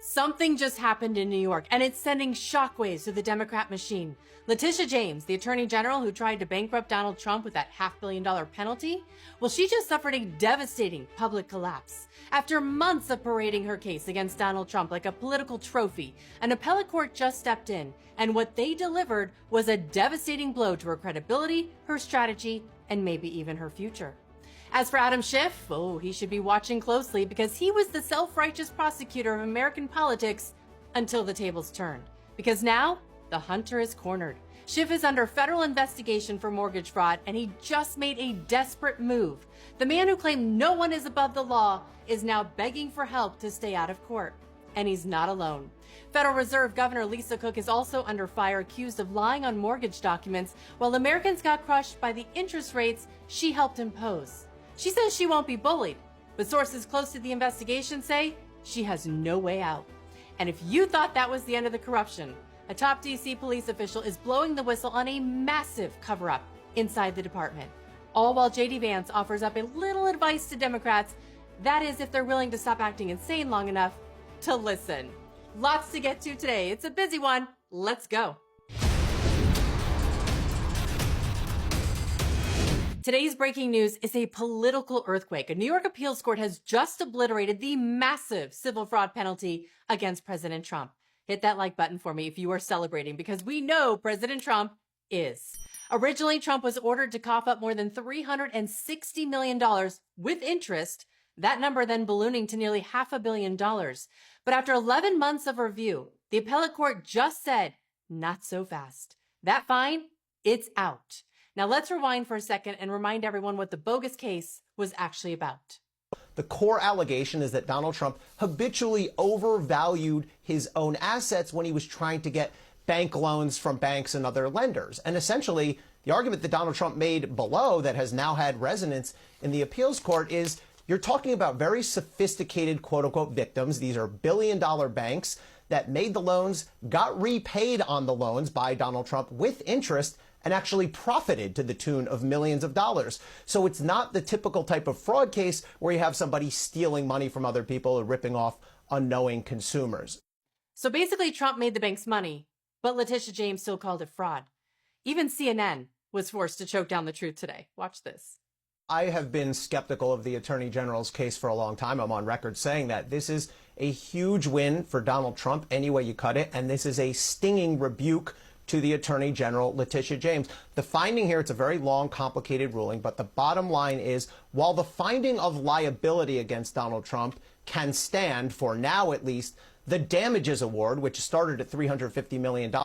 Something just happened in New York, and it's sending shockwaves through the Democrat machine. Letitia James, the attorney general who tried to bankrupt Donald Trump with that $500 million penalty, well, she just suffered a devastating public collapse. After months of parading her case against Donald Trump like a political trophy, an appellate court just stepped in, and what they delivered was a devastating blow to her credibility, her strategy, and maybe even her future. As for Adam Schiff, he should be watching closely because he was the self-righteous prosecutor of American politics until the tables turned. Because now, the hunter is cornered. Schiff is under federal investigation for mortgage fraud, and he just made a desperate move. The man who claimed no one is above the law is now begging for help to stay out of court. And he's not alone. Federal Reserve Governor Lisa Cook is also under fire, accused of lying on mortgage documents, while Americans got crushed by the interest rates she helped impose. She says she won't be bullied, but sources close to the investigation say she has no way out. And if you thought that was the end of the corruption, a top DC police official is blowing the whistle on a massive cover-up inside the department. All while J.D. Vance offers up a little advice to Democrats, that is if they're willing to stop acting insane long enough to listen. Lots to get to today. It's a busy one. Let's go. Today's breaking news is a political earthquake. A New York appeals court has just obliterated the massive civil fraud penalty against President Trump. Hit that like button for me if you are celebrating, because we know President Trump is. Originally, Trump was ordered to cough up more than $360 million with interest, that number then ballooning to nearly $500 million. But after 11 months of review, the appellate court just said, not so fast. That fine, it's out. Now let's rewind for a second and remind everyone what the bogus case was actually about. The core allegation is that Donald Trump habitually overvalued his own assets when he was trying to get bank loans from banks and other lenders. And essentially, the argument that Donald Trump made below that has now had resonance in the appeals court is you're talking about very sophisticated, quote unquote, victims. These are billion-dollar banks that made the loans, got repaid on the loans by Donald Trump with interest, and actually profited to the tune of millions of dollars. So it's not the typical type of fraud case where you have somebody stealing money from other people or ripping off unknowing consumers. So basically, Trump made the banks money, but Letitia James still called it fraud. Even CNN was forced to choke down the truth today. Watch this. I have been skeptical of the Attorney General's case for a long time. I'm on record saying that this is a huge win for Donald Trump any way you cut it, and this is a stinging rebuke to the Attorney General, Letitia James. The finding here, it's a very long, complicated ruling, but the bottom line is, while the finding of liability against Donald Trump can stand for now at least, the damages award, which started at $350 million,